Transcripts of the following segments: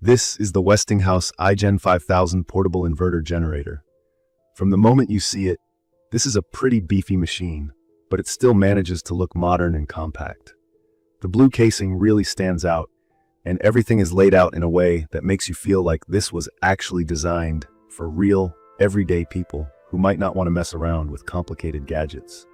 This is the Westinghouse iGen5000 Portable Inverter Generator. From the moment you see it, this is a pretty beefy machine, but it still manages to look modern and compact. The blue casing really stands out, and everything is laid out in a way that makes you feel like this was actually designed for real, everyday people who might not want to mess around with complicated gadgets.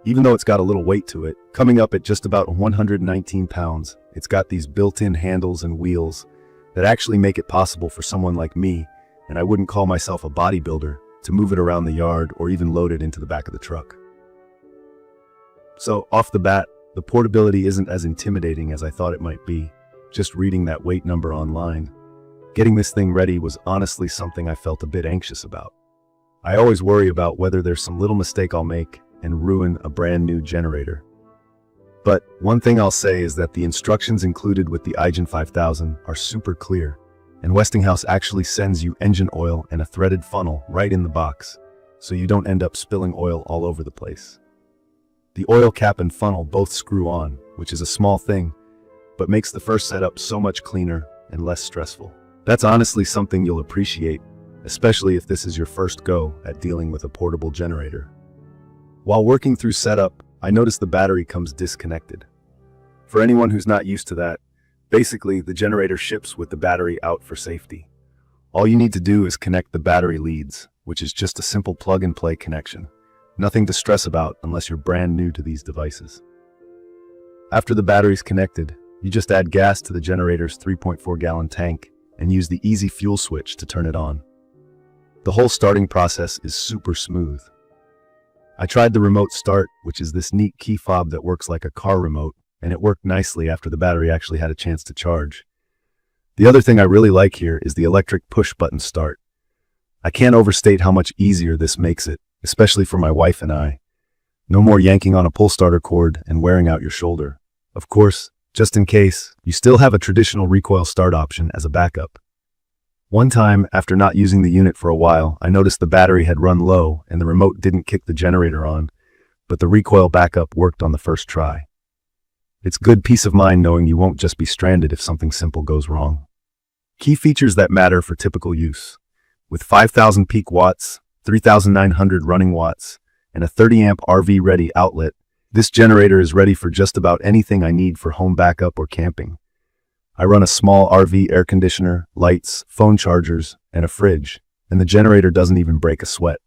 Even though it's got a little weight to it, coming up at just about 119 pounds, it's got these built-in handles and wheels that actually make it possible for someone like me, and I wouldn't call myself a bodybuilder, to move it around the yard or even load it into the back of the truck. So, off the bat, the portability isn't as intimidating as I thought it might be, just reading that weight number online. Getting this thing ready was honestly something I felt a bit anxious about. I always worry about whether there's some little mistake I'll make and ruin a brand new generator. But one thing I'll say is that the instructions included with the iGen5000 are super clear, and Westinghouse actually sends you engine oil and a threaded funnel right in the box, so you don't end up spilling oil all over the place. The oil cap and funnel both screw on, which is a small thing, but makes the first setup so much cleaner and less stressful. That's honestly something you'll appreciate, especially if this is your first go at dealing with a portable generator. While working through setup, I noticed the battery comes disconnected. For anyone who's not used to that, basically the generator ships with the battery out for safety. All you need to do is connect the battery leads, which is just a simple plug-and-play connection. Nothing to stress about unless you're brand new to these devices. After the battery's connected, you just add gas to the generator's 3.4-gallon tank and use the easy fuel switch to turn it on. The whole starting process is super smooth. I tried the remote start, which is this neat key fob that works like a car remote, and it worked nicely after the battery actually had a chance to charge. The other thing I really like here is the electric push-button start. I can't overstate how much easier this makes it, especially for my wife and I. No more yanking on a pull starter cord and wearing out your shoulder. Of course, just in case, you still have a traditional recoil start option as a backup. One time, after not using the unit for a while, I noticed the battery had run low and the remote didn't kick the generator on, but the recoil backup worked on the first try. It's good peace of mind knowing you won't just be stranded if something simple goes wrong. Key features that matter for typical use. With 5,000 peak watts, 3,900 running watts, and a 30-amp RV-ready outlet, this generator is ready for just about anything I need for home backup or camping. I run a small RV air conditioner, lights, phone chargers, and a fridge, and the generator doesn't even break a sweat.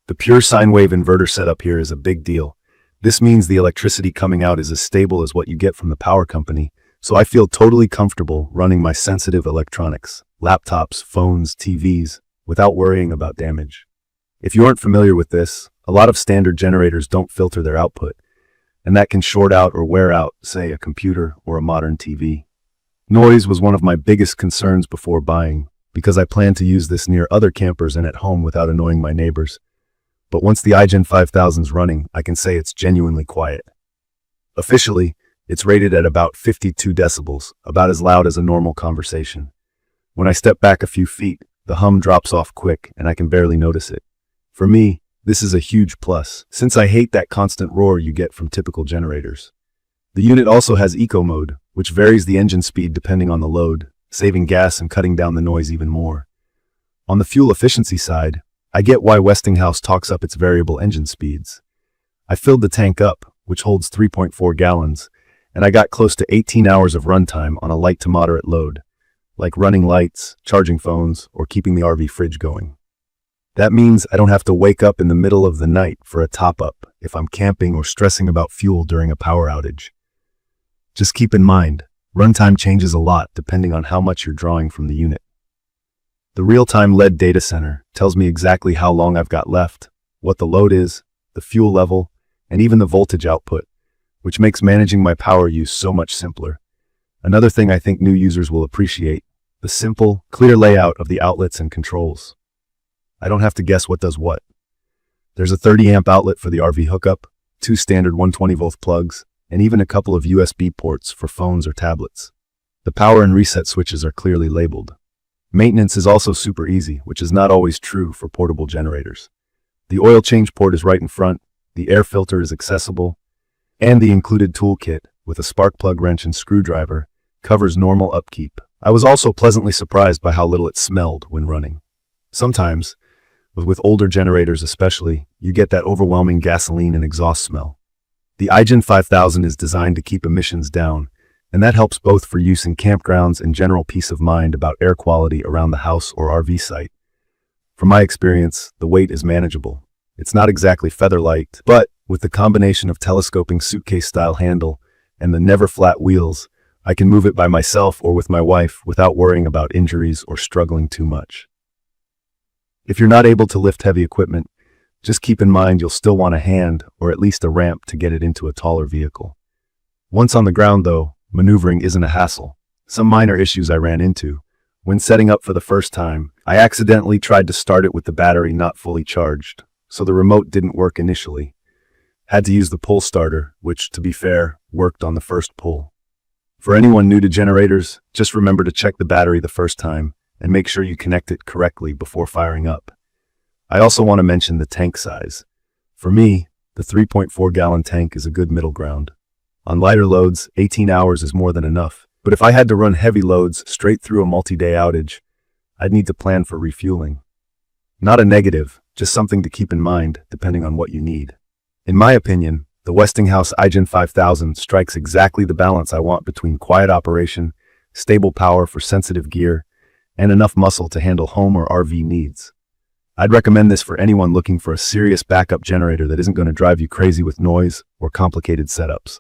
The pure sine wave inverter setup here is a big deal. This means the electricity coming out is as stable as what you get from the power company, so I feel totally comfortable running my sensitive electronics, laptops, phones, TVs, without worrying about damage. If you aren't familiar with this, a lot of standard generators don't filter their output, and that can short out or wear out, say, a computer or a modern TV. Noise was one of my biggest concerns before buying, because I plan to use this near other campers and at home without annoying my neighbors. But once the iGen5000's running, I can say it's genuinely quiet. Officially, it's rated at about 52 decibels, about as loud as a normal conversation. When I step back a few feet, the hum drops off quick and I can barely notice it. For me, this is a huge plus, since I hate that constant roar you get from typical generators. The unit also has eco mode, which varies the engine speed depending on the load, saving gas and cutting down the noise even more. On the fuel efficiency side, I get why Westinghouse talks up its variable engine speeds. I filled the tank up, which holds 3.4 gallons, and I got close to 18 hours of runtime on a light to moderate load, like running lights, charging phones, or keeping the RV fridge going. That means I don't have to wake up in the middle of the night for a top-up if I'm camping or stressing about fuel during a power outage. Just keep in mind, runtime changes a lot depending on how much you're drawing from the unit. The real-time LED data center tells me exactly how long I've got left, what the load is, the fuel level, and even the voltage output, which makes managing my power use so much simpler. Another thing I think new users will appreciate, the simple, clear layout of the outlets and controls. I don't have to guess what does what. There's a 30-amp outlet for the RV hookup, 2 standard 120-volt plugs, and even a couple of USB ports for phones or tablets. The power and reset switches are clearly labeled. Maintenance is also super easy, which is not always true for portable generators. The oil change port is right in front, the air filter is accessible, and the included toolkit, with a spark plug wrench and screwdriver, covers normal upkeep, I was also pleasantly surprised by how little it smelled when running. Sometimes, with older generators especially, you get that overwhelming gasoline and exhaust smell. The iGen5000 is designed to keep emissions down, and that helps both for use in campgrounds and general peace of mind about air quality around the house or RV site. From my experience, the weight is manageable. It's not exactly feather-light, but with the combination of telescoping suitcase-style handle and the never-flat wheels, I can move it by myself or with my wife without worrying about injuries or struggling too much. If you're not able to lift heavy equipment, just keep in mind you'll still want a hand or at least a ramp to get it into a taller vehicle. Once on the ground, though, maneuvering isn't a hassle. Some minor issues I ran into. When setting up for the first time, I accidentally tried to start it with the battery not fully charged, so the remote didn't work initially. Had to use the pull starter, which, to be fair, worked on the first pull. For anyone new to generators, just remember to check the battery the first time and make sure you connect it correctly before firing up. I also want to mention the tank size. For me, the 3.4-gallon tank is a good middle ground. On lighter loads, 18 hours is more than enough, but if I had to run heavy loads straight through a multi-day outage, I'd need to plan for refueling. Not a negative, just something to keep in mind depending on what you need. In my opinion, the Westinghouse iGen5000 strikes exactly the balance I want between quiet operation, stable power for sensitive gear, and enough muscle to handle home or RV needs. I'd recommend this for anyone looking for a serious backup generator that isn't going to drive you crazy with noise or complicated setups.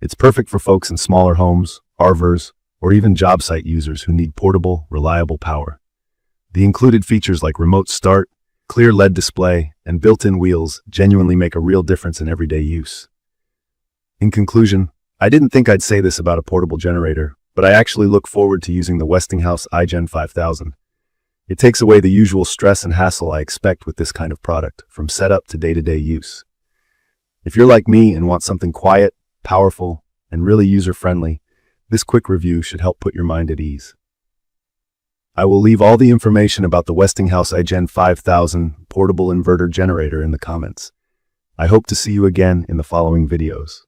It's perfect for folks in smaller homes, RVers, or even job site users who need portable, reliable power. The included features like remote start, clear LED display, and built-in wheels genuinely make a real difference in everyday use. In conclusion, I didn't think I'd say this about a portable generator, but I actually look forward to using the Westinghouse iGen5000. It takes away the usual stress and hassle I expect with this kind of product, from setup to day-to-day use. If you're like me and want something quiet, powerful, and really user-friendly, this quick review should help put your mind at ease. I will leave all the information about the Westinghouse iGen5000 Portable Inverter Generator in the comments. I hope to see you again in the following videos.